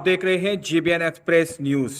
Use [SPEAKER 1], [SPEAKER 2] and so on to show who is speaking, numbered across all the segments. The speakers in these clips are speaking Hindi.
[SPEAKER 1] देख रहे हैं जीबीएन एक्सप्रेस न्यूज।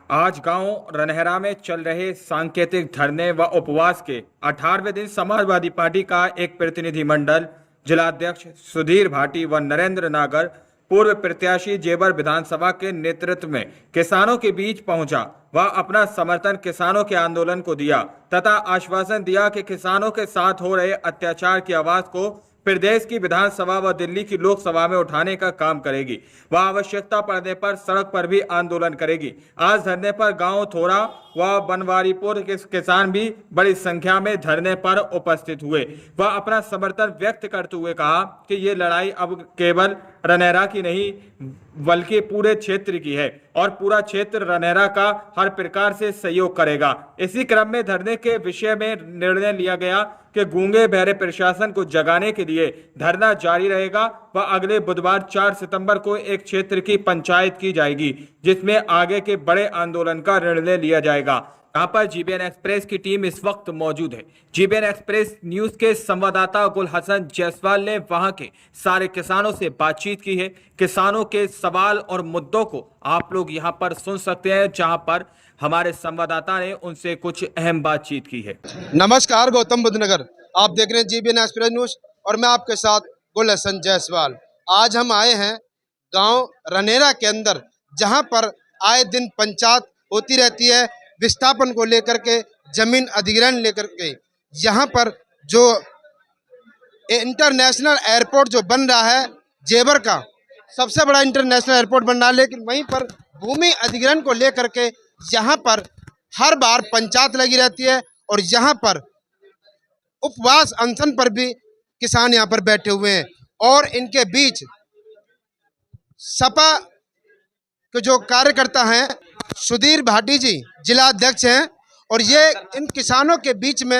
[SPEAKER 1] आज गांव रनहरा में चल रहे सांकेतिक धरने व उपवास के 18वें दिन समाजवादी पार्टी का एक प्रतिनिधिमंडल जिलाध्यक्ष सुधीर भाटी व नरेंद्र नागर पूर्व प्रत्याशी जेवर विधानसभा के नेतृत्व में किसानों के बीच पहुंचा व अपना समर्थन किसानों के आंदोलन को दिया तथा आश्वासन दिया कि किसानों के साथ हो रहे अत्याचार की आवाज को प्रदेश की विधानसभा व दिल्ली की लोकसभा में उठाने का काम करेगी। वह आवश्यकता पड़ने पर सड़क पर भी आंदोलन करेगी। आज धरने पर गांव थोड़ा व बनवारीपुर के किसान भी बड़ी संख्या में धरने पर उपस्थित हुए। वह अपना समर्थन व्यक्त करते हुए कहा कि ये लड़ाई अब केवल रनहरा की नहीं बल्कि पूरे क्षेत्र की है और पूरा क्षेत्र रनहरा का हर प्रकार से सहयोग करेगा। इसी क्रम में धरने के विषय में निर्णय लिया गया कि गूंगे बहरे प्रशासन को जगाने के लिए धरना जारी रहेगा व अगले बुधवार 4 सितंबर को एक क्षेत्र की पंचायत की जाएगी जिसमें आगे के बड़े आंदोलन का निर्णय लिया जाएगा। यहाँ पर जीबीएन एक्सप्रेस की टीम इस वक्त मौजूद है। जीबीएन एक्सप्रेस न्यूज के संवाददाता गुल हसन जायसवाल ने वहां के सारे किसानों से बातचीत की है। किसानों के सवाल और मुद्दों को आप लोग यहाँ पर सुन सकते हैं, जहां पर हमारे संवाददाता ने उनसे कुछ अहम बातचीत की है।
[SPEAKER 2] नमस्कार, गौतम बुद्ध नगर, आप देख रहे हैं जीबीएन एक्सप्रेस न्यूज और मैं आपके साथ गुल हसन जायसवाल। आज हम आए हैं गांव रनहरा के अंदर, जहां पर आए दिन पंचायत होती रहती है विस्थापन को लेकर के, जमीन अधिग्रहण लेकर के। यहाँ पर जो इंटरनेशनल एयरपोर्ट जो बन रहा है जेवर का, सबसे बड़ा इंटरनेशनल एयरपोर्ट बन रहा है, लेकिन वहीं पर भूमि अधिग्रहण को लेकर के यहाँ पर हर बार पंचायत लगी रहती है और यहाँ पर उपवास अनशन पर भी किसान यहाँ पर बैठे हुए हैं। और इनके बीच सपा के जो कार्यकर्ता हैं सुधीर भाटी जी जिला अध्यक्ष हैं और ये इन किसानों के बीच में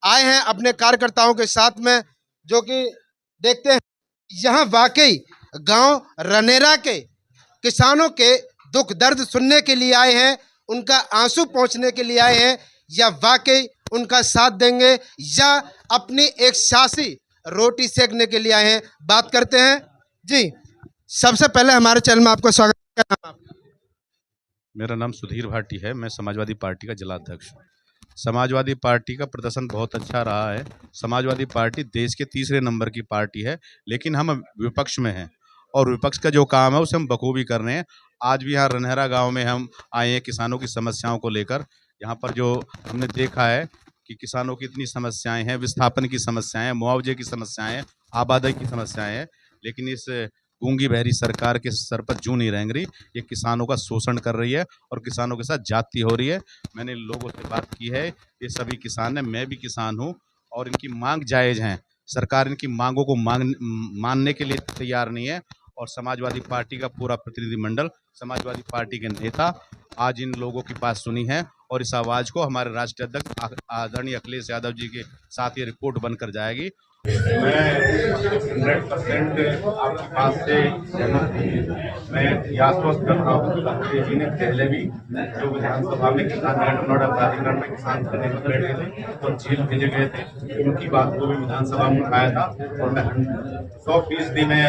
[SPEAKER 2] आए हैं अपने कार्यकर्ताओं के साथ में, जो कि देखते हैं यहाँ वाकई गांव रनहरा के किसानों के दुख दर्द सुनने के लिए आए हैं, उनका आंसू पहुंचने के लिए आए हैं, या वाकई उनका साथ देंगे या अपनी एक सियासी रोटी सेकने के लिए आए हैं। बात करते हैं जी। सबसे पहले हमारे चैनल में आपका स्वागत है। क्या नाम है आपका?
[SPEAKER 3] मेरा नाम सुधीर भाटी है। मैं समाजवादी पार्टी का जिला अध्यक्ष हूँ। समाजवादी पार्टी का प्रदर्शन बहुत अच्छा रहा है। समाजवादी पार्टी देश के तीसरे नंबर की पार्टी है, लेकिन हम विपक्ष में हैं और विपक्ष का जो काम है उसे हम बखूबी कर रहे हैं। आज भी यहाँ रनहरा गांव में हम आए हैं किसानों की समस्याओं को लेकर। यहाँ पर जो हमने देखा है कि किसानों की इतनी समस्याएं हैं, विस्थापन की समस्याएं हैं, मुआवजे की समस्याएं हैं, आबादी की समस्याएं हैं, लेकिन इस गूंगी बहरी सरकार के सर पर जूं नहीं रेंग रही। ये किसानों का शोषण कर रही है और किसानों के साथ जाति हो रही है। मैंने लोगों से बात की है, ये सभी किसान हैं, मैं भी किसान हूँ और इनकी मांग जायज़ हैं। सरकार इनकी मांगों को मानने के लिए तैयार नहीं है और समाजवादी पार्टी का पूरा प्रतिनिधिमंडल, समाजवादी पार्टी के नेता आज इन लोगों की बात सुनी है और इस आवाज़ को हमारे राष्ट्रीय अध्यक्ष आदरणीय अखिलेश यादव जी के साथ ये रिपोर्ट बनकर जाएगी।
[SPEAKER 4] मैं 100% आपकी बात से सहमत हूँ। मैं ये आश्वस्त कर रहा हूँ कि अखिलेश जी ने पहले भी जो विधानसभा में किसान नोडल प्राधिकरण में किसान करने को बैठे थे तो जेल भेजे गए थे, उनकी बात को भी विधानसभा में उठाया था और मैं 100% में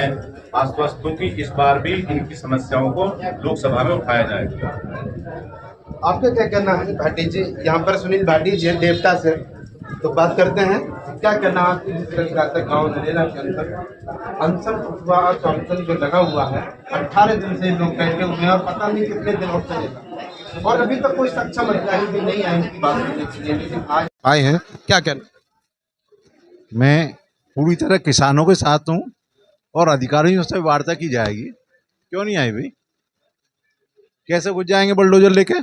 [SPEAKER 4] आश्वस्त हूँ कि इस बार भी इनकी समस्याओं को लोकसभा में उठाया जाएगा।
[SPEAKER 2] आपका क्या कहना है भाटी जी? यहाँ पर सुनील भाटी जी हैं देवता से, तो बात करते हैं क्या कहना है आपकी? जिस तरह से गाँव रनहरा के अंदर अनशन उपवास अनशन जो लगा हुआ है, 18 दिन से लोग बैठे हुए हैं और पता नहीं कितने दिन और चलेगा और अभी तक कोई सक्षम अधिकारी भी नहीं आए उनकी बात करने के लिए, लेकिन आज आए हैं। क्या कहना?
[SPEAKER 5] मैं पूरी तरह किसानों के साथ हूँ और अधिकारियों से वार्ता की जाएगी। क्यों नहीं आए भाई? कैसे कुछ जाएंगे बुलडोजर लेके?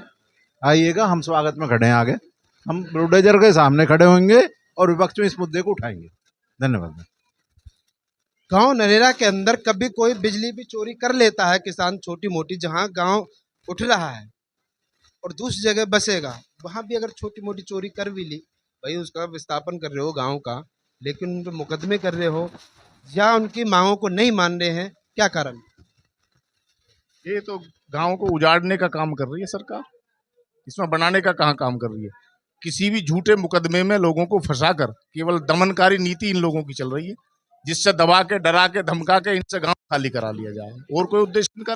[SPEAKER 5] आइएगा, हम स्वागत में खड़े हैं। आगे हम बुलडोजर के सामने खड़े होंगे और विपक्ष में इस मुद्दे को उठाएंगे। धन्यवाद।
[SPEAKER 2] गांव नरेगा के अंदर कभी कोई बिजली भी चोरी कर लेता है किसान, छोटी मोटी, जहां गांव उठ रहा है और दूसरी जगह बसेगा, वहां भी अगर छोटी मोटी चोरी कर भी ली, भाई उसका विस्थापन कर रहे हो गांव का, लेकिन उन पर मुकदमे कर रहे हो या उनकी मांगों को नहीं मान रहे हैं, क्या कारण?
[SPEAKER 6] ये तो गांव को उजाड़ने का काम कर रही है सरकार, इसमें बनाने का कहाँ काम कर रही है? किसी भी झूठे मुकदमे में लोगों को फंसाकर केवल दमनकारी नीति इन लोगों की चल रही है, जिससे दबा के, डरा के, धमका के इनसे गांव खाली करा लिया जाए, और कोई उद्देश्य इनका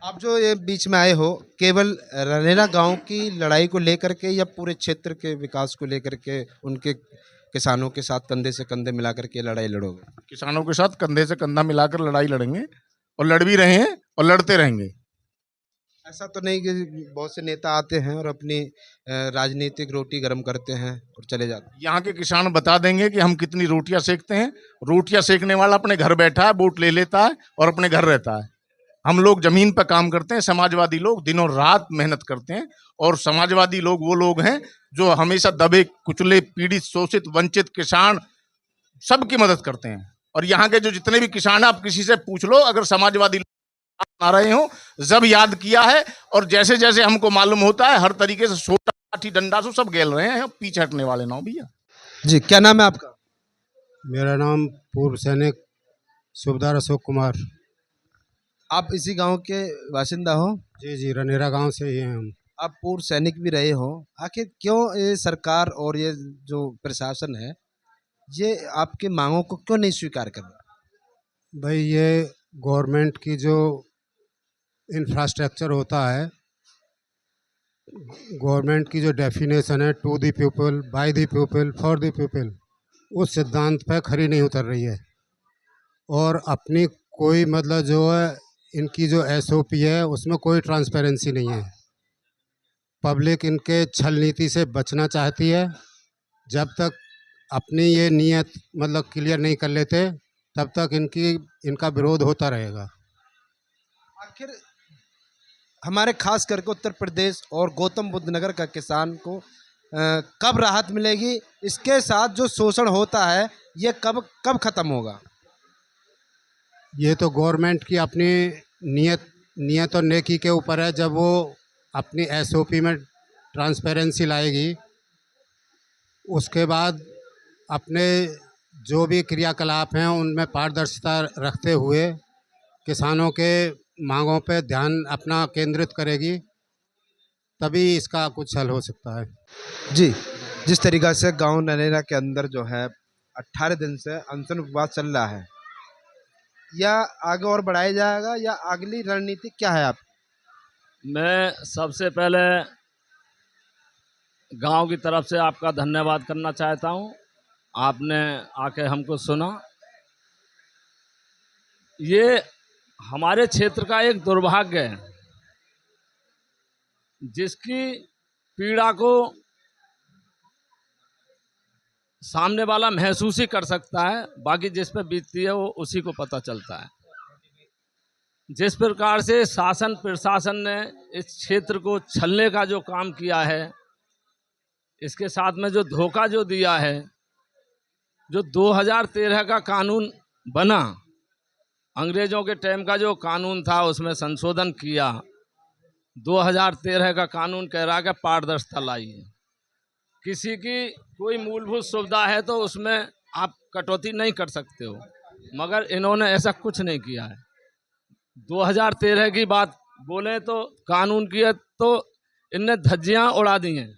[SPEAKER 2] आप जो ये बीच में आए हो, केवल रनेरा गांव की लड़ाई को लेकर के या पूरे क्षेत्र के विकास को लेकर के उनके किसानों के साथ कंधे से कंधे मिलाकर के लड़ाई लड़ोगे?
[SPEAKER 6] किसानों के साथ कंधे से कंधा मिलाकर लड़ाई लड़ेंगे और लड़ भी रहे हैं और लड़ते रहेंगे।
[SPEAKER 2] ऐसा तो नहीं कि बहुत से नेता आते हैं और अपनी राजनीतिक रोटी गर्म करते हैं और चले जाते हैं।
[SPEAKER 6] यहाँ के किसान बता देंगे कि हम कितनी रोटियां सेकते हैं। रोटियां सेकने वाला अपने घर बैठा है, वोट ले लेता है और अपने घर रहता है। हम लोग जमीन पर काम करते हैं। समाजवादी लोग दिनों रात मेहनत करते हैं और समाजवादी लोग वो लोग हैं जो हमेशा दबे कुचले, पीड़ित, शोषित, वंचित किसान सबकी मदद करते हैं। और यहाँ के जो जितने भी किसान हैं, आप किसी से पूछ लो, अगर समाजवादी आ रहे हो जब याद किया है और जैसे जैसे हमको मालूम होता है हर तरीके से सोटा लाठी डंडा से सब गेल रहे हैं, पीछे हटने वाले ना हो भैया।
[SPEAKER 2] जी, क्या नाम है आपका?
[SPEAKER 7] मेरा नाम पूर्व सैनिक सूबेदार अशोक कुमार।
[SPEAKER 2] आप इसी गांव के बाशिंदा हो?
[SPEAKER 7] जी जी, रनेरा गांव से ही हैं हम।
[SPEAKER 2] आप पूर्व सैनिक भी रहे हो, आखिर क्यों ये सरकार और ये जो प्रशासन है ये आपकी मांगों को क्यों नहीं स्वीकार कर रहा?
[SPEAKER 7] भाई ये गवर्नमेंट की जो इंफ्रास्ट्रक्चर होता है, गवर्नमेंट की जो डेफिनेशन है to the people, by the people, for the people, उस सिद्धांत पे खरी नहीं उतर रही है। और अपनी कोई मतलब जो है इनकी जो एसओपी है उसमें कोई ट्रांसपेरेंसी नहीं है। पब्लिक इनके छल नीति से बचना चाहती है। जब तक अपनी ये नीयत मतलब क्लियर नहीं कर लेते तब तक इनका विरोध होता रहेगा।
[SPEAKER 2] आखिर हमारे खास करके उत्तर प्रदेश और गौतम बुद्ध नगर का किसान को कब राहत मिलेगी? इसके साथ जो शोषण होता है ये कब खत्म होगा?
[SPEAKER 7] ये तो गवर्नमेंट की अपनी नीयत और नेकी के ऊपर है। जब वो अपनी एसओपी में ट्रांसपेरेंसी लाएगी उसके बाद अपने जो भी क्रियाकलाप हैं उनमें पारदर्शिता रखते हुए किसानों के मांगों पे ध्यान अपना केंद्रित करेगी, तभी इसका कुछ हल हो सकता है।
[SPEAKER 2] जी, जिस तरीक़ा से गांव नरेला के अंदर जो है 18 दिन से अनशन उपवास चल रहा है, या आगे और बढ़ाया जाएगा या अगली रणनीति क्या है आप?
[SPEAKER 8] मैं सबसे पहले गांव की तरफ से आपका धन्यवाद करना चाहता हूं। आपने आके हमको सुना। ये हमारे क्षेत्र का एक दुर्भाग्य है जिसकी पीड़ा को सामने वाला महसूस ही कर सकता है, बाकी जिस पे बीतती है वो उसी को पता चलता है। जिस प्रकार से शासन प्रशासन ने इस क्षेत्र को छलने का जो काम किया है, इसके साथ में जो धोखा जो दिया है, जो 2013 का कानून बना, अंग्रेज़ों के टाइम का जो कानून था उसमें संशोधन किया। 2013 का कानून कह रहा है कि पारदर्शिता लाइए। किसी की कोई मूलभूत सुविधा है तो उसमें आप कटौती नहीं कर सकते हो, मगर इन्होंने ऐसा कुछ नहीं किया है। 2013 की बात बोलें तो कानून की है तो इनने धज्जियाँ उड़ा दी हैं।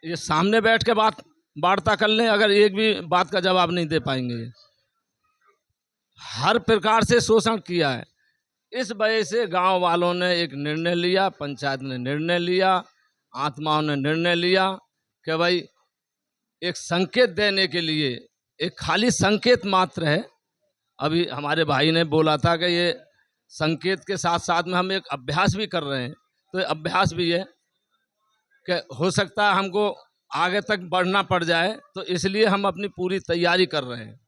[SPEAKER 8] ये सामने बैठ के वार्ता कर लें, अगर एक भी बात का जवाब नहीं दे पाएंगे। हर प्रकार से शोषण किया है। इस वजह से गांव वालों ने एक निर्णय लिया, पंचायत ने निर्णय लिया, आत्माओं ने निर्णय लिया कि भाई एक संकेत देने के लिए, एक खाली संकेत मात्र है। अभी हमारे भाई ने बोला था कि ये संकेत के साथ साथ में हम एक अभ्यास भी कर रहे हैं, तो ये अभ्यास भी है कि हो सकता है हमको आगे तक बढ़ना पड़ जाए, तो इसलिए हम अपनी पूरी तैयारी कर रहे हैं।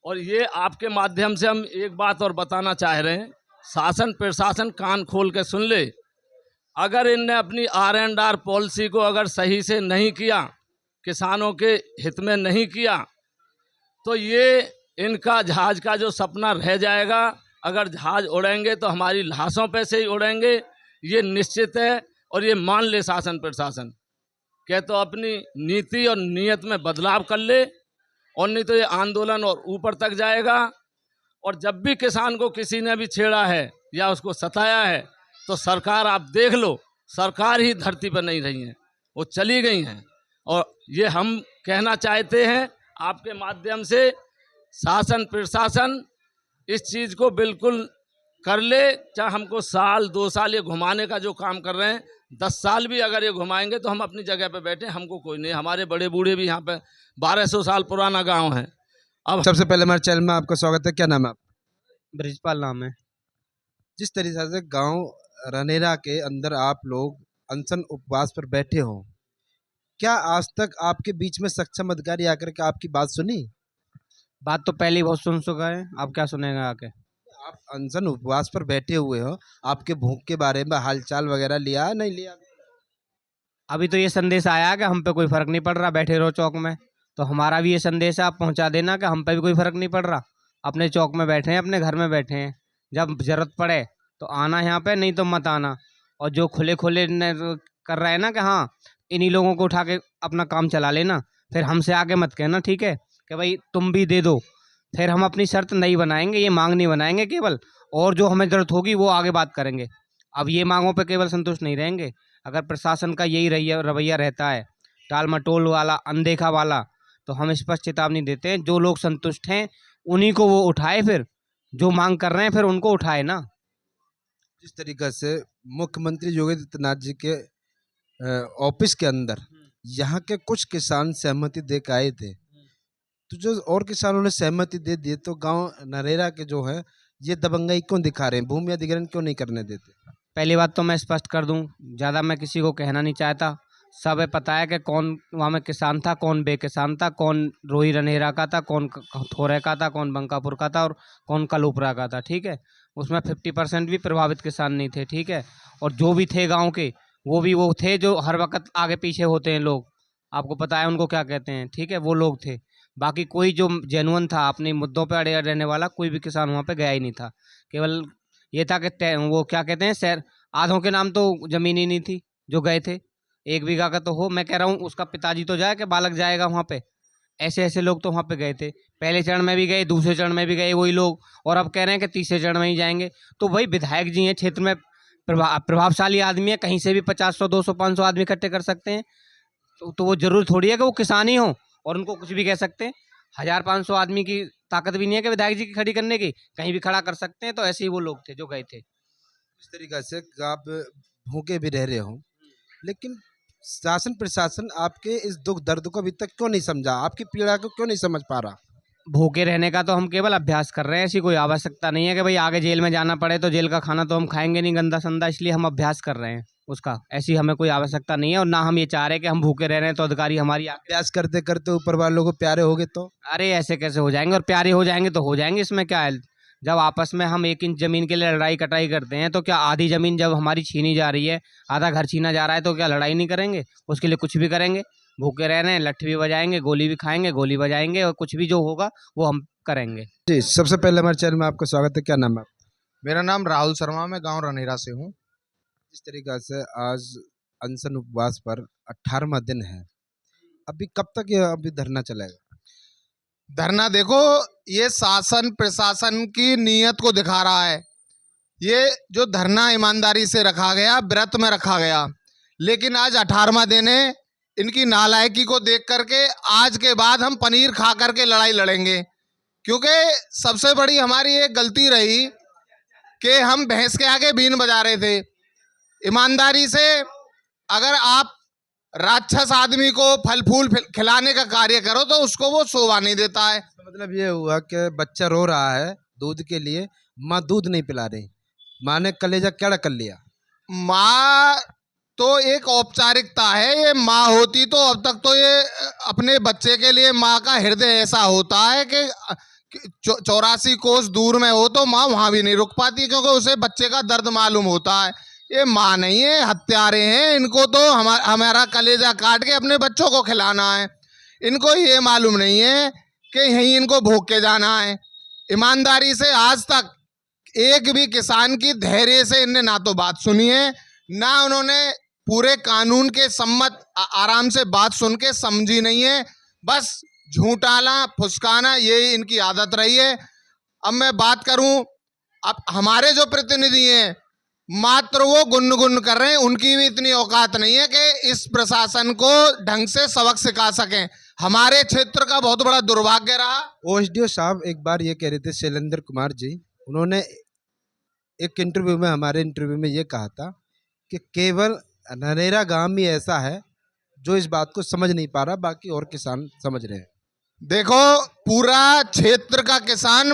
[SPEAKER 8] और ये आपके माध्यम से हम एक बात और बताना चाह रहे हैं, शासन प्रशासन कान खोल के सुन ले। अगर इनने अपनी R&R पॉलिसी को अगर सही से नहीं किया, किसानों के हित में नहीं किया, तो ये इनका जहाज का जो सपना रह जाएगा। अगर जहाज उड़ेंगे तो हमारी लाशों पे से ही उड़ेंगे, ये निश्चित है। और ये मान ले शासन प्रशासन के तो अपनी नीति और नीयत में बदलाव कर ले, और नहीं तो ये आंदोलन और ऊपर तक जाएगा। और जब भी किसान को किसी ने भी छेड़ा है या उसको सताया है, तो सरकार आप देख लो, सरकार ही धरती पर नहीं रही है, वो चली गई हैं। और ये हम कहना चाहते हैं आपके माध्यम से, शासन प्रशासन इस चीज़ को बिल्कुल कर ले, चाहे हमको साल 2 साल ये घुमाने का जो काम कर रहे हैं 10 साल भी अगर ये घुमाएंगे तो हम अपनी जगह पे बैठे, हमको कोई नहीं। हमारे बड़े बूढ़े भी यहाँ पे 1200 साल पुराना गांव है। अब
[SPEAKER 2] सबसे पहले हमारे चैनल में आपका स्वागत है। क्या नाम है आपका?
[SPEAKER 9] ब्रिजपाल नाम है।
[SPEAKER 2] जिस तरीके से गांव रनेरा के अंदर आप लोग अनशन उपवास पर बैठे हो, क्या आज तक आपके बीच में सक्षम अधिकारी आकर के आपकी बात सुनी?
[SPEAKER 9] बात तो पहले ही बहुत सुन चुका है, अब क्या सुनेगा आके।
[SPEAKER 2] आप अनशन उपवास पर बैठे हुए हो, आपके भूख के बारे में हालचाल वगैरह लिया नहीं लिया?
[SPEAKER 9] अभी तो ये संदेश आया कि हम पे कोई फर्क नहीं पड़ रहा, बैठे रहो चौक में। तो हमारा भी ये संदेश है, आप पहुंचा देना कि हम पे भी कोई फर्क नहीं पड़ रहा। अपने चौक में बैठे हैं, अपने घर में बैठे हैं। जब जरूरत पड़े तो आना यहाँ पे, नहीं तो मत आना। और जो खुले खुले कर रहा है ना कि हाँ इन्हीं लोगों को उठा के अपना काम चला लेना, फिर हमसे आगे मत कहना, ठीक है, कि भाई तुम भी दे दो। फिर हम अपनी शर्त नहीं बनाएंगे, ये मांग नहीं बनाएंगे केवल, और जो हमें ज़रूरत होगी वो आगे बात करेंगे। अब ये मांगों पे केवल संतुष्ट नहीं रहेंगे। अगर प्रशासन का यही रवैया रहता है, टाल मटोल वाला, अनदेखा वाला, तो हम स्पष्ट चेतावनी देते हैं, जो लोग संतुष्ट हैं उन्हीं को वो उठाए, फिर जो मांग कर रहे हैं फिर उनको उठाए ना।
[SPEAKER 2] जिस तरीके से मुख्यमंत्री योगी आदित्यनाथ जी के ऑफिस के अंदर यहाँ के कुछ किसान सहमति दे के आए थे, तो जो और किसानों ने सहमति दे दी, तो गांव नरेरा के जो है ये दबंगई क्यों दिखा रहे हैं, भूमि अधिग्रहण क्यों नहीं करने देते?
[SPEAKER 9] पहली बात तो मैं स्पष्ट कर दूं, ज़्यादा मैं किसी को कहना नहीं चाहता। सब पता है कि कौन वहाँ में किसान था, कौन बेकिसान था, कौन रोही रनेरा का था, कौन थोरे का था, कौन बंकापुर का था और कौन कलूपरा का था, ठीक है। उसमें 50% भी प्रभावित किसान नहीं थे, ठीक है। और जो भी थे गांव के, वो थे जो हर वक्त आगे पीछे होते हैं लोग, आपको पता है उनको क्या कहते हैं, ठीक है, वो लोग थे। बाकी कोई जो जेनुअन था, अपने मुद्दों पर अड़े रहने वाला कोई भी किसान वहाँ पे गया ही नहीं था। केवल ये था कि वो क्या कहते हैं, शहर आधों के नाम तो ज़मीन ही नहीं थी जो गए थे। 1 बीघा का तो हो, मैं कह रहा हूँ उसका पिताजी तो जाए कि बालक जाएगा वहाँ पे। ऐसे ऐसे लोग तो वहाँ पे गए थे, पहले चरण में भी गए, दूसरे चरण में भी गए वही लोग, और अब कह रहे हैं कि तीसरे चरण में ही जाएंगे। तो वही विधायक जी हैं, क्षेत्र में प्रभावशाली आदमी है, कहीं से भी 50, 100, 200, 500 आदमी इकट्ठे कर सकते हैं। तो वो जरूर थोड़ी है कि वो किसान ही हो और उनको कुछ भी कह सकते हैं। 1000-500 आदमी की ताकत भी नहीं है कि विधायक जी की खड़ी करने की, कहीं भी खड़ा कर सकते हैं। तो ऐसे ही वो लोग थे जो गए थे।
[SPEAKER 2] इस तरीके से आप भूखे भी रह रहे हो, लेकिन शासन प्रशासन आपके इस दुख दर्द को अभी तक क्यों नहीं समझा, आपकी पीड़ा को क्यों नहीं समझ पा रहा?
[SPEAKER 9] भूखे रहने का तो हम केवल अभ्यास कर रहे हैं, ऐसी कोई आवश्यकता नहीं है कि भाई आगे जेल में जाना पड़े तो जेल का खाना तो हम खाएंगे नहीं गंदा संदा, इसलिए हम अभ्यास कर रहे हैं उसका। ऐसी हमें कोई आवश्यकता नहीं है, और ना हम ये चाह रहे हैं कि हम भूखे रह रहे हैं तो अधिकारी हमारी
[SPEAKER 2] अभ्यास करते करते ऊपर वालों को प्यारे हो गए तो?
[SPEAKER 9] अरे ऐसे कैसे हो जाएंगे, और प्यारे हो जाएंगे तो हो जाएंगे, इसमें क्या है। जब आपस में हम 1 इंच जमीन के लिए लड़ाई कटाई करते हैं, तो क्या आधी जमीन जब हमारी छीनी जा रही है, आधा घर छीना जा रहा है, तो क्या लड़ाई नहीं करेंगे? उसके लिए कुछ भी करेंगे। भूखे रह रहे हैं, लठ भी बजाएंगे, गोली भी खाएंगे, गोली बजाएंगे, और कुछ भी जो होगा वो हम करेंगे।
[SPEAKER 2] जी, सबसे पहले हमारे चैनल में आपका स्वागत है। क्या नाम है?
[SPEAKER 6] मेरा नाम राहुल शर्मा, मैं गांव रनेरा से हूँ।
[SPEAKER 2] जिस तरीके से आज अनशन उपवास पर 18वां दिन है, अभी कब तक ये अभी धरना चलेगा?
[SPEAKER 6] धरना देखो, ये शासन प्रशासन की नीयत को दिखा रहा है। ये जो धरना ईमानदारी से रखा गया, व्रत में रखा गया, लेकिन आज 18वां दिन है। इनकी नालायकी को देख करके आज के बाद हम पनीर खा करके लड़ाई लड़ेंगे, क्योंकि सबसे बड़ी हमारी एक गलती रही कि हम भैंस के आगे बीन बजा रहे थे। ईमानदारी से अगर आप राक्षस आदमी को फल फूल खिलाने का कार्य करो तो उसको वो शोभा नहीं देता है।
[SPEAKER 2] मतलब ये हुआ कि बच्चा रो रहा है दूध के लिए, माँ दूध नहीं पिला रही, माँ ने कलेजा क्या कर लिया।
[SPEAKER 6] माँ तो एक औपचारिकता है, ये माँ होती तो अब तक तो ये अपने बच्चे के लिए माँ का हृदय ऐसा होता है कि 84 कोस दूर में हो तो माँ वहाँ भी नहीं रुक पाती, क्योंकि उसे बच्चे का दर्द मालूम होता है। ये माँ नहीं है, हत्यारे हैं। इनको तो हमारा कलेजा काट के अपने बच्चों को खिलाना है। इनको ये मालूम नहीं है कि यहीं इनको भोग के जाना है। ईमानदारी से आज तक एक भी किसान की धैर्य से इनने ना तो बात सुनी है, ना उन्होंने पूरे कानून के सम्मत आराम से बात सुन के समझी नहीं है। बस झूठाना फुसकाना यही इनकी आदत रही है। अब मैं बात करूं, अब हमारे जो प्रतिनिधि हैं मात्र वो गुन कर रहे हैं, उनकी भी इतनी औकात नहीं है कि इस प्रशासन को ढंग से सबक सिखा सकें। हमारे क्षेत्र का बहुत बड़ा दुर्भाग्य रहा।
[SPEAKER 2] ओएसडीओ साहब एक बार ये कह रहे थे, शैलेंद्र कुमार जी, उन्होंने एक इंटरव्यू में, हमारे इंटरव्यू में ये कहा था कि केवल नरेगा गांव ही ऐसा है जो इस बात को समझ नहीं पा रहा, बाकी और किसान समझ रहे हैं। देखो, पूरा क्षेत्र का किसान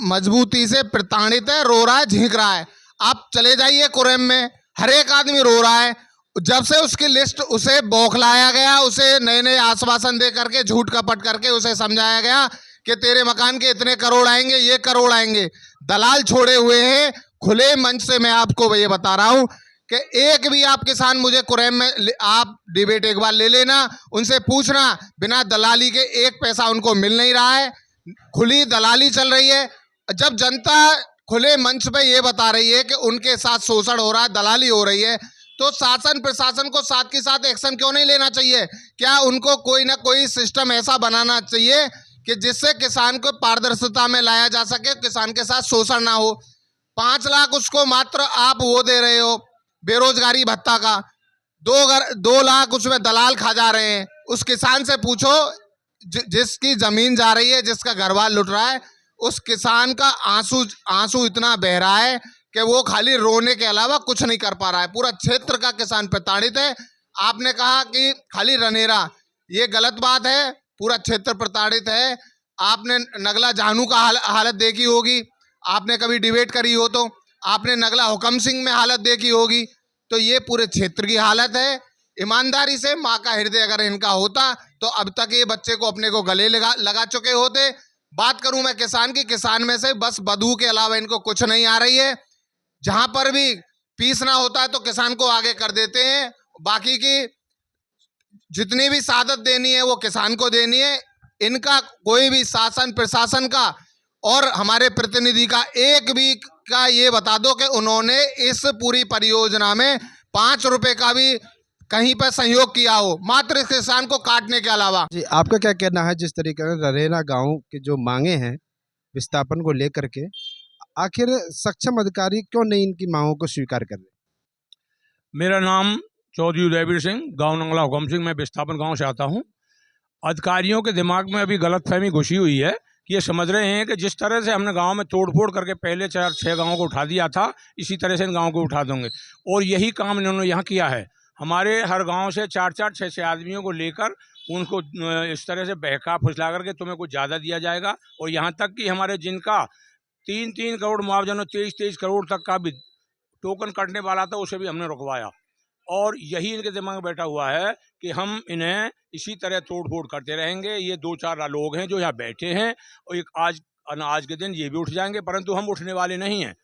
[SPEAKER 2] मजबूती से प्रताड़ित है, रो रहा है, झींक रहा है। आप चले जाइए कुरेम में, हर एक आदमी रो रहा है। जब से उसकी लिस्ट उसे बौखलाया गया, उसे नए नए आश्वासन दे करके, झूठ कपट करके उसे समझाया गया कि तेरे मकान के इतने करोड़ आएंगे, ये करोड़ आएंगे, दलाल छोड़े हुए हैं। खुले मंच से मैं आपको ये बता रहा हूं कि एक भी आप किसान मुझे कुरेम में आप डिबेट एक बार ले लेना, उनसे पूछना, बिना दलाली के एक पैसा उनको मिल नहीं रहा है, खुली दलाली चल रही है। जब जनता खुले मंच पे ये बता रही है कि उनके साथ शोषण हो रहा है, दलाली हो रही है, तो शासन प्रशासन को साथ के साथ एक्शन क्यों नहीं लेना चाहिए? क्या उनको कोई ना कोई सिस्टम ऐसा बनाना चाहिए कि जिससे किसान को पारदर्शिता में लाया जा सके, किसान के साथ शोषण ना हो। 5 लाख उसको मात्र आप वो दे रहे हो बेरोजगारी भत्ता का, 2 लाख उसमें दलाल खा जा रहे हैं। उस किसान से पूछो जिसकी जमीन जा रही है, जिसका घर बार लुट रहा है, उस किसान का आंसू इतना बह रहा है कि वो खाली रोने के अलावा कुछ नहीं कर पा रहा है। पूरा क्षेत्र का किसान प्रताड़ित है। आपने कहा कि खाली रनेरा, ये गलत बात है, पूरा क्षेत्र प्रताड़ित है। आपने नगला जानू का हालत देखी होगी, आपने कभी डिबेट करी हो तो आपने नगला हुकम सिंह में हालत देखी होगी, तो ये पूरे क्षेत्र की हालत है। ईमानदारी से माँ का हृदय अगर इनका होता तो अब तक ये बच्चे को अपने को गले लगा चुके होते। बात करूं मैं किसान की, किसान में से बस बदबू के अलावा इनको कुछ नहीं आ रही है। जहां पर भी पीसना होता है तो किसान को आगे कर देते हैं, बाकी की जितनी भी सादत देनी है वो किसान को देनी है। इनका कोई भी शासन प्रशासन का और हमारे प्रतिनिधि का एक भी का ये बता दो कि उन्होंने इस पूरी परियोजना में 5 रुपए का भी कहीं पर सहयोग किया हो, मात्र किसान को काटने के अलावा। जी, आपका क्या कहना है जिस तरीके से नरेगा गांव की जो मांगे हैं विस्थापन को लेकर के, आखिर सक्षम अधिकारी क्यों नहीं इनकी मांगों को स्वीकार कर रहे?
[SPEAKER 10] मेरा नाम चौधरी उदयवीर सिंह, गांव नंगला हुकम सिंह, मैं विस्थापन गांव से आता हूं। अधिकारियों के दिमाग में अभी गलतफहमी घुसी हुई है कि ये समझ रहे हैं कि जिस तरह से हमने गांव में तोड़फोड़ करके पहले 4-6 गांवों को उठा दिया था, इसी तरह से इन गांवों को उठा देंगे। और यही काम इन्होंने यहाँ किया है। हमारे हर गांव से 4-4, 6-6 आदमियों को लेकर उनको इस तरह से बहका फुसला करके तुम्हें कुछ ज़्यादा दिया जाएगा। और यहाँ तक कि हमारे जिनका 3-3 करोड़ मुआवजा, 23-23 करोड़ तक का भी टोकन कटने वाला था, उसे भी हमने रुकवाया। और यही इनके दिमाग में बैठा हुआ है कि हम इन्हें इसी तरह तोड़ फोड़ करते रहेंगे। ये 2-4 लोग हैं जो यहाँ बैठे हैं और एक आज के दिन ये भी उठ जाएंगे, परंतु हम उठने वाले नहीं हैं।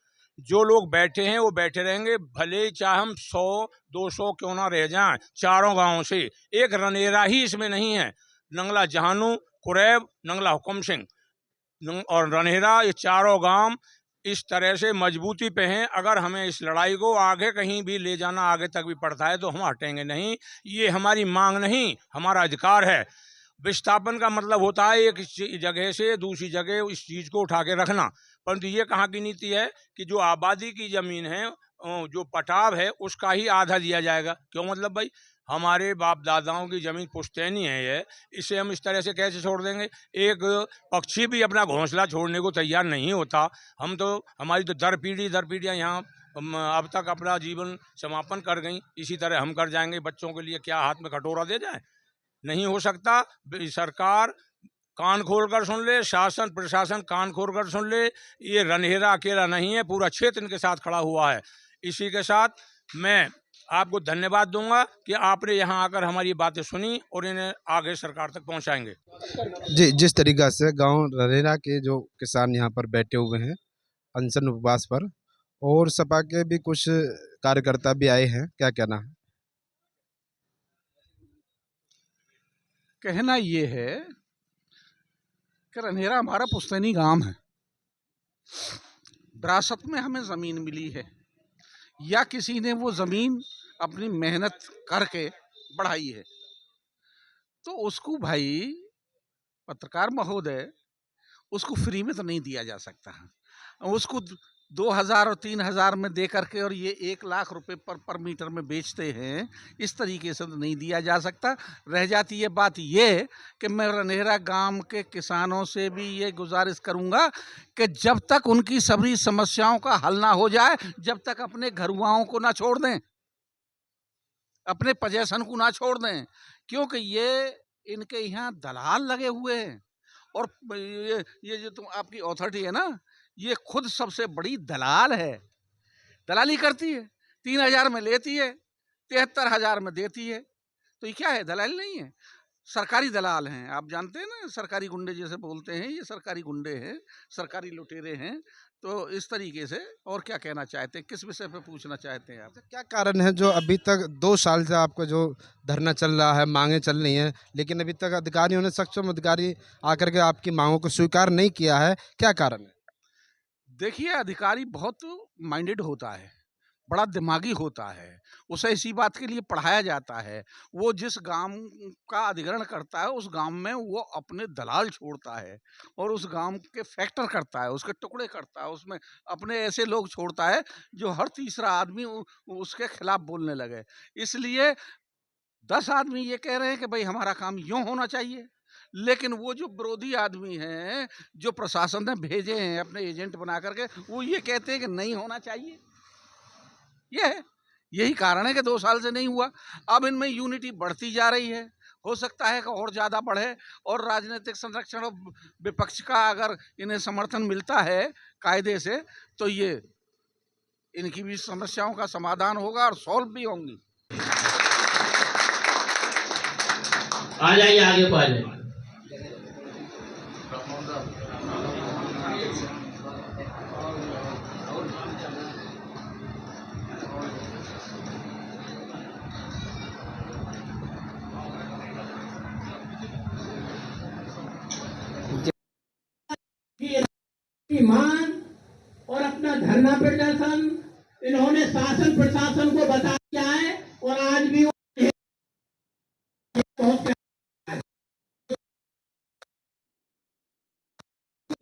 [SPEAKER 10] जो लोग बैठे हैं वो बैठे रहेंगे, भले चाहे हम 100-200 क्यों ना रह जाएं। चारों गांवों से एक रनेरा ही इसमें नहीं है। नंगला जहानू, कुरैब, नंगला हुकम सिंह और रनेरा, ये चारों गांव इस तरह से मजबूती पे हैं। अगर हमें इस लड़ाई को आगे कहीं भी ले जाना, आगे तक भी पड़ता है, तो हम हटेंगे नहीं। ये हमारी मांग नहीं, हमारा अधिकार है। विस्थापन का मतलब होता है एक जगह से दूसरी जगह इस चीज़ को उठा के रखना, परंतु ये कहाँ की नीति है कि जो आबादी की ज़मीन है, जो पटाव है, उसका ही आधा दिया जाएगा। क्यों? मतलब भाई हमारे बाप दादाओं की ज़मीन पुश्तैनी है ये, इसे हम इस तरह से कैसे छोड़ देंगे? एक पक्षी भी अपना घोंसला छोड़ने को तैयार नहीं होता। हम तो, हमारी तो दर पीढ़ियाँ यहाँ अब तक अपना जीवन समापन कर गई, इसी तरह हम कर जाएंगे। बच्चों के लिए क्या हाथ में कटोरा दे जाए? नहीं हो सकता। सरकार कान खोल कर सुन ले, शासन प्रशासन कान खोल कर सुन ले। ये रनहेरा अकेला नहीं है, पूरा क्षेत्र इनके साथ खड़ा हुआ है। इसी के साथ मैं आपको धन्यवाद दूंगा कि आपने यहाँ आकर हमारी बातें सुनी और इन्हें आगे सरकार तक पहुँचाएंगे।
[SPEAKER 2] जी, जिस तरीक़ा से गांव नरेगा के जो किसान यहाँ पर बैठे हुए हैं अनशन उपवास पर, और सपा के भी कुछ कार्यकर्ता भी आए हैं, क्या कहना है?
[SPEAKER 11] कहना ये है कि रनहेरा हमारा पुश्तैनी गांव है। विरासत में हमें ज़मीन मिली है या किसी ने वो ज़मीन अपनी मेहनत करके बढ़ाई है, तो उसको भाई पत्रकार महोदय, उसको फ्री में तो नहीं दिया जा सकता है। उसको 2,000 और 3,000 में दे करके और ये 1 लाख रुपए पर मीटर में बेचते हैं, इस तरीके से तो नहीं दिया जा सकता। रह जाती है बात ये कि मैं रनहेरा गांव के किसानों से भी ये गुजारिश करूंगा कि जब तक उनकी सभी समस्याओं का हल ना हो जाए, जब तक अपने घरुआओं को ना छोड़ दें, अपने पोजेशन को ना छोड़ दें, क्योंकि ये इनके यहाँ दलाल लगे हुए हैं। और ये जो तुम आपकी अथॉरिटी है ना, ये खुद सबसे बड़ी दलाल है, दलाली करती है, 3,000 में लेती है, 73,000 में देती है। तो ये क्या है? दलाली नहीं है, सरकारी दलाल हैं। आप जानते हैं ना, सरकारी गुंडे जैसे बोलते हैं, ये सरकारी गुंडे हैं, सरकारी लुटेरे हैं। तो इस तरीके से और क्या कहना चाहते हैं, किस विषय पे पूछना चाहते हैं आप?
[SPEAKER 2] क्या कारण है जो अभी तक 2 साल से आपका जो धरना चल रहा है, मांगे चल रही हैं, लेकिन अभी तक अधिकारियों ने, सक्षम अधिकारी आकर के आपकी मांगों को स्वीकार नहीं किया है, क्या कारण है?
[SPEAKER 11] देखिए, अधिकारी बहुत माइंडेड होता है, बड़ा दिमागी होता है, उसे इसी बात के लिए पढ़ाया जाता है। वो जिस गांव का अधिग्रहण करता है, उस गांव में वो अपने दलाल छोड़ता है और उस गांव के फैक्टर करता है, उसके टुकड़े करता है, उसमें अपने ऐसे लोग छोड़ता है जो हर तीसरा आदमी उसके खिलाफ बोलने लगे। इसलिए 10 आदमी ये कह रहे हैं कि भाई हमारा काम यूँ होना चाहिए, लेकिन वो जो विरोधी आदमी हैं, जो प्रशासन ने भेजे हैं अपने एजेंट बना करके, वो ये कहते हैं कि नहीं होना चाहिए। ये है, यही कारण है कि 2 साल से नहीं हुआ। अब इनमें यूनिटी बढ़ती जा रही है, हो सकता है कि और ज़्यादा बढ़े, और राजनीतिक संरक्षण और विपक्ष का अगर इन्हें समर्थन मिलता है कायदे से, तो ये इनकी भी समस्याओं का समाधान होगा और सॉल्व भी होंगी।
[SPEAKER 12] आ जाइए, आगे को आ जाइए।
[SPEAKER 13] मान और अपना धरना प्रदर्शन इन्होंने शासन प्रशासन को बता दिया है, और आज भी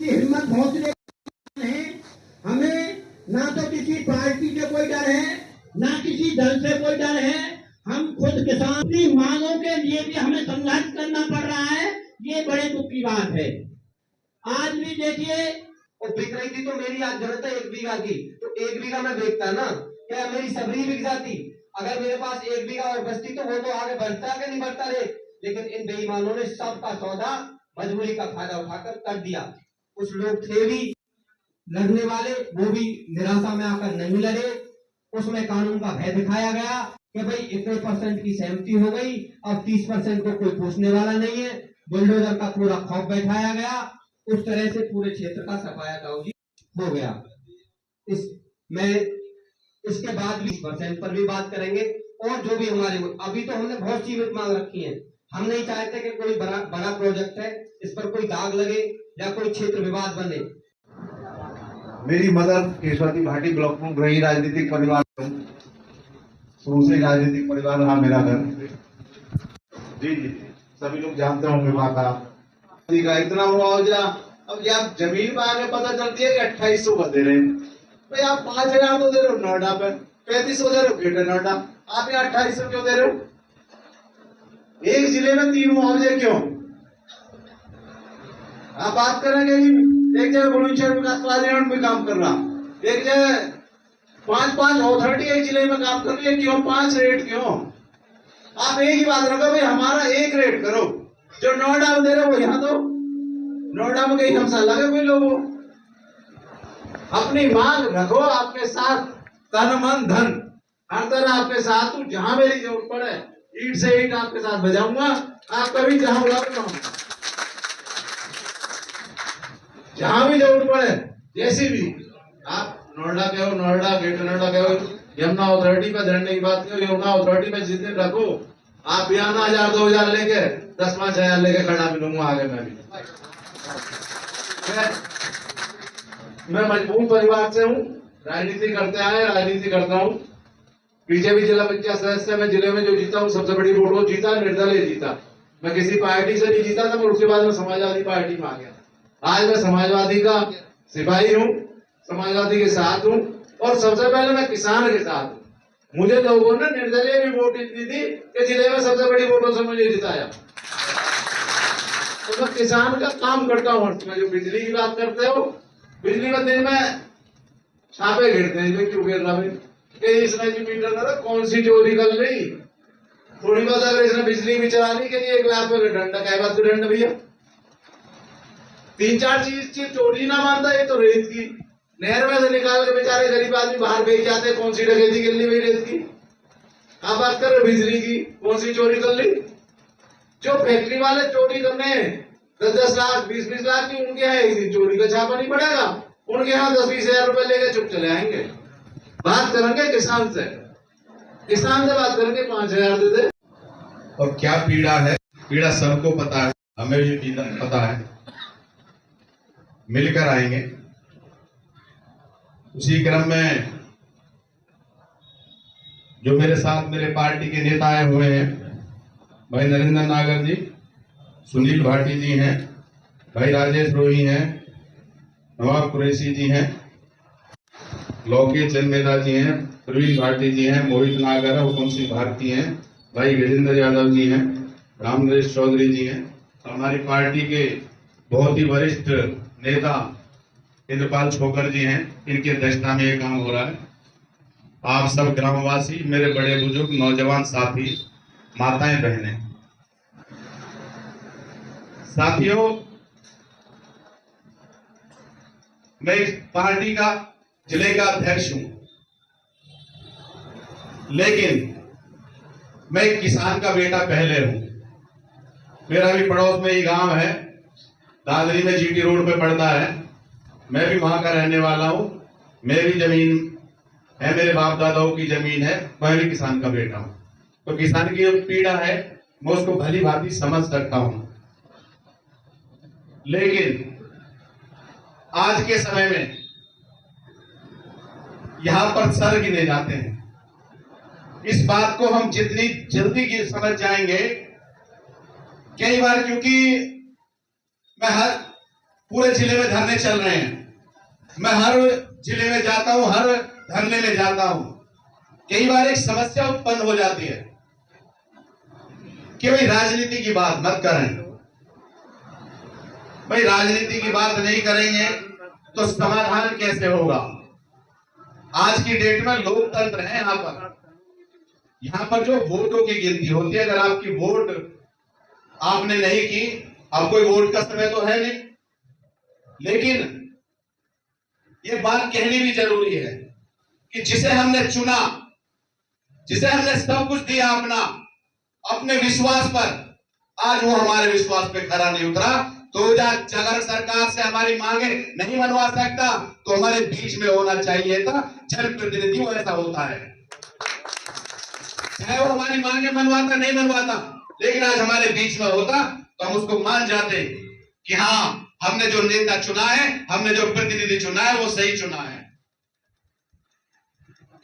[SPEAKER 13] हिम्मत हौसले है। हमें ना तो किसी पार्टी से कोई डर है, ना किसी दल से कोई डर है। हम खुद किसान की मांगों के लिए भी हमें संघर्ष करना पड़ रहा है, ये बड़े दुख की बात है। आज भी देखिए,
[SPEAKER 14] और बिक रही थी तो मेरी आज जरूरत है 1 बीघा की, तो 1 बीघा में बेचता ना, क्या मेरी सबरी बिक जाती? अगर मेरे पास 1 बीघा और बचती तो वो तो आगे बढ़ता के नहीं बढ़ता रे। लेकिन इन बेईमानों ने सबका सौदा मजबूरी का फायदा उठाकर कर दिया। कुछ लोग थे भी लड़ने वाले, वो भी निराशा में आकर नहीं लड़े। उसमें कानून का भय दिखाया गया कि भाई इतने % की सहमति हो गई, अब 30% को कोई पूछने वाला नहीं है। बुलडोजर का पूरा खौफ बैठाया गया, उस तरह से पूरे क्षेत्र का सफाया दाऊजी हो गया। इसके बाद 20% पर भी बात करेंगे, और जो भी हमारे, अभी तो हमने बहुत सीमित मांग रखी है। हम नहीं चाहते कि कोई बड़ा प्रोजेक्ट है, इस पर कोई दाग लगे या कोई क्षेत्र विवाद बने।
[SPEAKER 5] मेरी मदर केशवती भाटी ब्लॉक में रही, राजनीतिक परिवार, शुरू से राजनीतिक परिवार रहा मेरा घर। जी जी, सभी लोग जानते होंगे माता का इतना मुआवजा। अब आप जमीन में आगे पता चलती है कि 2800 दे रहे हैं, भाई आप 5,000 तो दे रहे हो नोएडा पे, 3500 दे रहे हो ग्रेटर नोएडा, आप यहाँ 2800 क्यों दे रहे हो? एक जिले में 3 मुआवजे क्यों? आप बात करेंगे जी, एक जगह बुलंदशहर विकास प्राधिकरण में काम कर रहा, एक जगह 5 अथॉरिटी एक जिले में काम कर रही है, क्यों 5 रेट क्यों? आप एक ही बात रखो भाई, हमारा एक रेट करो, जो नोएडा में दे रहे वो यहाँ दो। नोएडा में कहीं हमसा लगे कोई लोगों, अपनी मांग रखो, आपके साथ तन मन धन हर तरह आपके साथ हूं। जहां मेरी जरूरत पड़े ईट से ईट आपके साथ बजाऊंगा, आप कभी जहां बुलाओ, जहां भी जरूरत पड़े, जैसी भी आप नोएडा के हो, नोएडा ग्रेटर नोएडा के हो, यमुना अथॉरिटी पे धरने की बात करो, यमुना अथॉरिटी पे जिस दिन रखो, आप भी आना 1000-2000 लेके, 10-5 लेके खड़ा मिलूंगा आगे। मैं मजबूत परिवार से हूँ, राजनीति करते आए, राजनीति करता हूँ। बीजेपी जिला पंचायत सदस्य में जिले में जो जीता हूँ, सबसे बड़ी वोट को जीता, निर्दलीय जीता। मैं किसी पार्टी से नहीं जीता था, मैं उसके बाद में समाजवादी पार्टी में आ गया। आज मैं समाजवादी का सिपाही हूँ, समाजवादी के साथ हूँ और सबसे पहले मैं किसान के साथ हूँ। मुझे लोगों ने निर्दलीय भी वोट दी थी कि जिले में सबसे बड़ी वोटों से मुझे जिताया। तो मैं किसान का काम करता हूँ। मैं जो बिजली की बात करते हो, बिजली में दिन में छापे घेरते हैं, क्यों घेर रहा है इसमें जो मीटर ना कौन सी चोरी कर ली, थोड़ी बहुत अगर इसने बिजली भी चला ली के लिए 1 लाख रुपए दंड, क्या बात दंड भैया। 3-4 चीज चोरी ना मानता, ये तो रेत की नहर में से निकाल के बेचारे गरीब आदमी बाहर बेच जाते हैं, कौन सी डकैती कर ली भाई रेत की। आप बात कर रहे बिजली की, कौन सी चोरी कर ली। जो फैक्ट्री वाले चोरी करने 10-10 लाख 20-20 लाख की, उनके यहाँ चोरी का छापा नहीं पड़ेगा, उनके यहाँ 10-20 हजार रुपए लेके चुप चले आएंगे। बात करेंगे किसान से बात करेंगे 5,000 दे दे।
[SPEAKER 4] और क्या पीड़ा है, पीड़ा सबको पता है, हमें भी पीड़ा पता है। मिलकर आएंगे। उसी क्रम में जो मेरे साथ मेरे पार्टी के नेता आए हुए हैं, भाई नरेंद्र नागर जी, सुनील भाटी जी हैं, भाई राजेश रोही हैं, नवाब कुरैशी जी हैं, लोकेश चंद मेहता जी हैं, प्रवीण भाटी जी हैं, मोहित नागर है, हुकुम सिंह भारती हैं, भाई गजेंद्र यादव जी हैं, रामनरेश चौधरी जी हैं। हमारी पार्टी के बहुत ही वरिष्ठ नेता इंद्रपाल छोकर जी हैं, इनकी अध्यक्षता में ये काम हो रहा है। आप सब ग्रामवासी, मेरे बड़े बुजुर्ग, नौजवान साथी, माताएं, बहनें, साथियों, मैं इस पार्टी का जिले का अध्यक्ष हूं, लेकिन मैं एक किसान का बेटा पहले हूं। मेरा भी पड़ोस में ही गांव है, दादरी में जीटी रोड पे पड़ता है, मैं भी वहां का रहने वाला हूं। मेरी जमीन है, मेरे बाप दादाओं की जमीन है, मैं भी किसान का बेटा हूं। तो किसान की जो पीड़ा है मैं उसको भली भांति समझ सकता हूं, लेकिन आज के समय में यहां पर सर गिने जाते हैं। इस बात को हम जितनी जल्दी की समझ जाएंगे, कई बार क्योंकि मैं हर पूरे जिले में धरने चल रहे हैं, मैं हर जिले में जाता हूं, हर धरने में जाता हूं, कई बार एक समस्या उत्पन्न हो जाती है कि भाई राजनीति की बात मत करें। भाई राजनीति की बात नहीं करेंगे तो समाधान कैसे होगा। आज की डेट में लोकतंत्र है, यहाँ पर जो वोटों की गिनती होती है, अगर आपकी वोट आपने नहीं की, अब कोई वोट का समय तो है नहीं, लेकिन ये बात कहनी भी जरूरी है कि जिसे हमने चुना, जिसे हमने सब कुछ दिया अपने विश्वास पर, आज वो हमारे विश्वास पे खरा नहीं उतरा, तो अगर सरकार से हमारी मांगे नहीं मनवा सकता तो हमारे बीच में होना चाहिए था जनप्रतिनिधि। वो ऐसा होता है, चाहे वो हमारी मांगे मनवाता नहीं मनवाता, लेकिन आज हमारे बीच में होता तो हम उसको मान जाते कि हाँ, हमने जो नेता चुना है, हमने जो प्रतिनिधि चुना है, वो सही चुना है।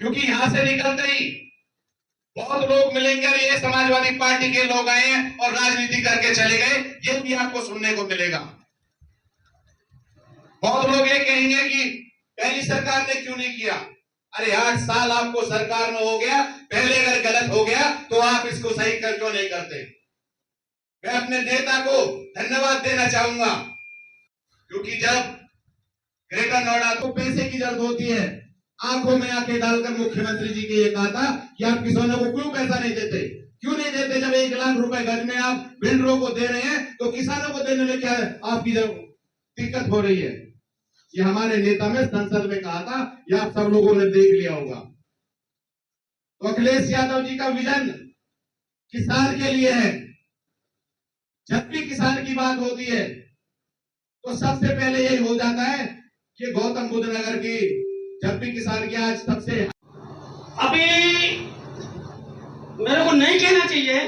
[SPEAKER 4] क्योंकि यहां से निकलते ही बहुत लोग मिलेंगे और ये समाजवादी पार्टी के लोग आए हैं और राजनीति करके चले गए, ये भी आपको सुनने को मिलेगा। बहुत लोग ये कहेंगे कि पहली सरकार ने क्यों नहीं किया। अरे 8 साल आपको सरकार में हो गया, पहले अगर गलत हो गया तो आप इसको सही कर क्यों नहीं करते। मैं अपने नेता को धन्यवाद देना चाहूंगा, क्योंकि जब ग्रेटर नोएडा को पैसे की जरूरत होती है, आंखों में आंखें डालकर मुख्यमंत्री जी के ये कहा था कि आप किसानों को क्यों पैसा नहीं देते, क्यों नहीं देते। जब 1 लाख रुपए गज में आप बिल्डरों को दे रहे हैं तो किसानों को देने में क्या आपकी दिक्कत हो रही है। ये हमारे नेता में संसद में कहा था, ये आप सब लोगों ने देख लिया होगा। तो अखिलेश यादव जी का विजन किसान के लिए है। जब भी किसान की बात होती है तो सबसे पहले यही हो जाता है कि गौतम बुद्ध नगर की जब भी किसान की आज सबसे
[SPEAKER 12] अभी मेरे को नहीं कहना चाहिए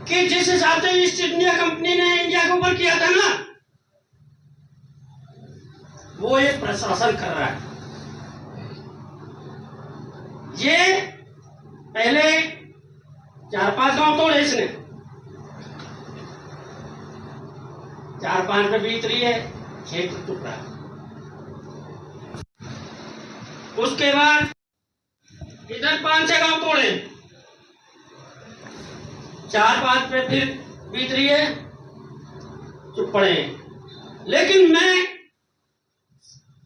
[SPEAKER 12] कि जिस हिसाब से ईस्ट इंडिया कंपनी ने इंडिया के ऊपर किया था ना, वो एक प्रशासन कर रहा है। ये पहले 4-5 गांव तोड़े इसने, 4-5 पे बीत रही है, 6 टुकड़ा। उसके बाद इधर 5-6 गांव तोड़े, 4-5 पे फिर बीत रही है, चुप पड़े हैं। लेकिन मैं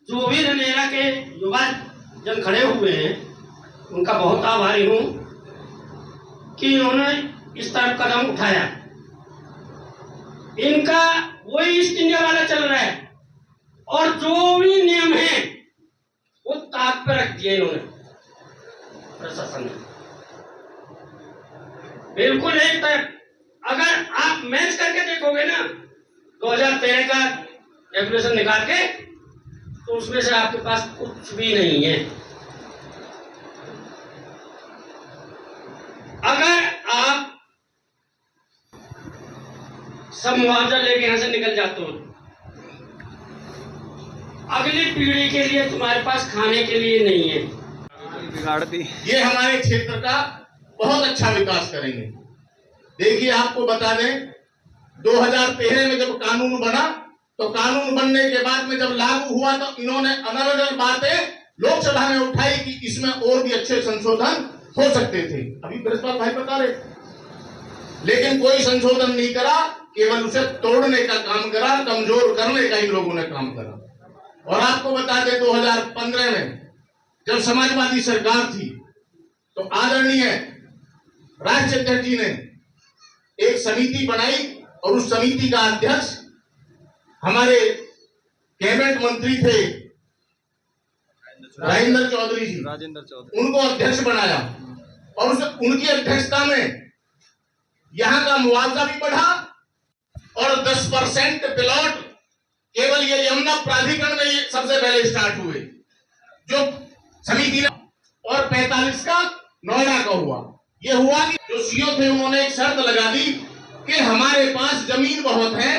[SPEAKER 12] जो भी रनेरा के युवा जन खड़े हुए हैं उनका बहुत आभारी हूं कि इन्होंने इस तरफ कदम उठाया। इनका वही ईस्ट इंडिया वाला चल रहा है और जो भी नियम है वो ताक पे रख दिए इन्होंने, प्रशासन ने बिल्कुल एक तरफ। अगर आप मैच करके देखोगे ना 2013 का रेगुलेशन निकाल के, तो उसमें से आपके पास कुछ भी नहीं है। अगर आप सब मुआवजा लेके यहां से निकल जाते हो, अगली पीढ़ी के लिए तुम्हारे पास खाने के लिए नहीं है।
[SPEAKER 6] बिगाड़ दी। ये हमारे क्षेत्र का बहुत अच्छा विकास करेंगे। देखिए आपको बता दें, 2013 में जब कानून बना, तो कानून बनने के बाद में जब लागू हुआ तो इन्होंने अलग अलग बातें लोकसभा में उठाई कि इसमें और भी अच्छे संशोधन हो सकते थे। अभी बृहस्पति भाई बता रहे, लेकिन कोई संशोधन नहीं करा, केवल उसे तोड़ने का काम करा, कमजोर करने का ही लोगों ने काम करा। और आपको बता दें 2015 में जब समाजवादी सरकार थी, तो आदरणीय राजचंद्र जी ने एक समिति बनाई और उस समिति का अध्यक्ष हमारे कैबिनेट मंत्री थे राजेंद्र चौधरी जी, उनको अध्यक्ष बनाया और उनकी अध्यक्षता में यहाँ का मुआवजा भी बढ़ा और 10% प्लॉट केवल ये यमुना प्राधिकरण में ये सबसे पहले स्टार्ट हुए जो समिति ने, और 45 का नोएडा का हुआ। ये हुआ कि जो सीओ थे उन्होंने एक शर्त लगा दी कि हमारे पास जमीन बहुत है,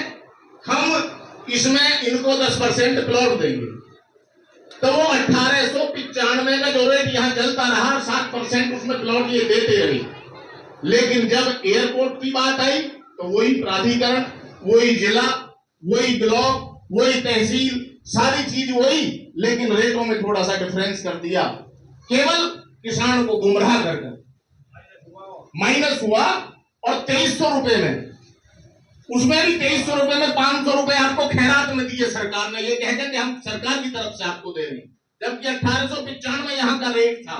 [SPEAKER 6] हम इसमें इनको 10% प्लॉट देंगे। तो वो 1895 का जो रेट यहाँ चलता रहा, 7% उसमें प्लॉट ये देते रहे। लेकिन जब एयरपोर्ट की बात आई तो वही प्राधिकरण, वही जिला, वही ब्लॉक, वही तहसील, सारी चीज वही, लेकिन रेटों में थोड़ा सा डिफरेंस कर दिया, केवल किसान को गुमराह कर माइनस हुआ। और 2300 रुपए में, उसमें भी 2300 रुपए में 500 रुपए आपको खैरात में दिए सरकार ने, ये कहकर कि हम सरकार की तरफ से आपको दे रहे हैं, जबकि 1895 यहाँ का रेट था।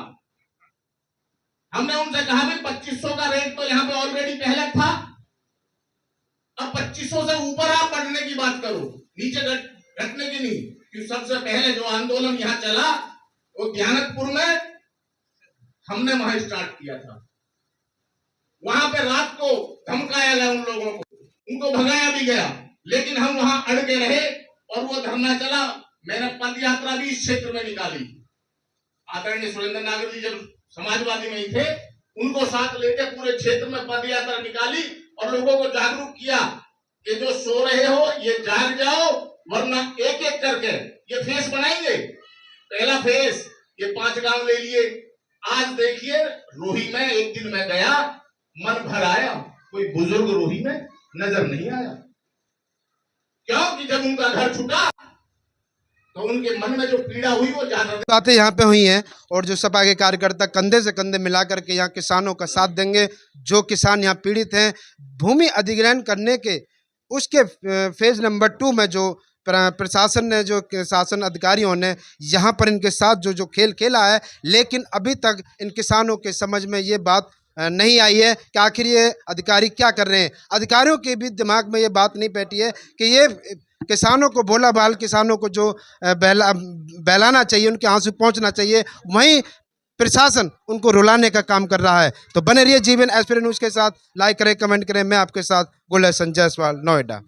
[SPEAKER 6] हमने उनसे कहा भाई 2500 का रेट तो यहाँ पे ऑलरेडी पहले था, अब 2500 से ऊपर आप बढ़ने की बात करो, नीचे घटने की नहीं। क्योंकि सबसे पहले जो आंदोलन यहाँ चला वो ज्ञानकपुर में हमने वहां स्टार्ट किया था। वहां पे रात को धमकाया गया उन लोगों को, उनको भगाया भी गया, लेकिन हम वहां अड़के रहे और वो धरना चला। मैंने पद यात्रा भी इस क्षेत्र में निकाली। आदरणीय सुरेंद्र नागर जी जब समाजवादी में ही थे, उनको साथ लेके पूरे क्षेत्र में पद यात्रा निकाली और लोगों को जागरूक किया कि जो सो रहे हो ये जाग जाओ, वरना एक एक करके ये फेस बनाएंगे। पहला फेस ये 5 गांव ले लिए। आज देखिए रोही में एक दिन में गया, मन भर आया, कोई बुजुर्ग रोही में नजर नहीं आया। क्योंकि जब उनका घर छूटा तो उनके मन में जो पीड़ा हुई वो ज्यादा।
[SPEAKER 2] बातें यहाँ पे हुई हैं और जो सपा के कार्यकर्ता कंधे से कंधे मिला करके यहाँ किसानों का साथ देंगे। जो किसान यहाँ पीड़ित हैं, भूमि अधिग्रहण करने के उसके फेज नंबर 2 में जो प्रशासन ने, जो शासन अधिकारियों ने यहाँ पर इनके साथ जो खेल खेला है, लेकिन अभी तक इन किसानों के समझ में ये बात नहीं आई है कि आखिर ये अधिकारी क्या कर रहे हैं। अधिकारियों के भी दिमाग में ये बात नहीं बैठी है कि ये किसानों को, भोला भाल किसानों को जो बहलाना चाहिए, उनके आंसू पहुंचना चाहिए, वहीं प्रशासन उनको रुलाने का काम कर रहा है। तो बने रहिए जीवन एस्पिरेंट न्यूज़ के साथ, लाइक करें, कमेंट करें। मैं आपके साथ गुलशन जायसवाल, नोएडा।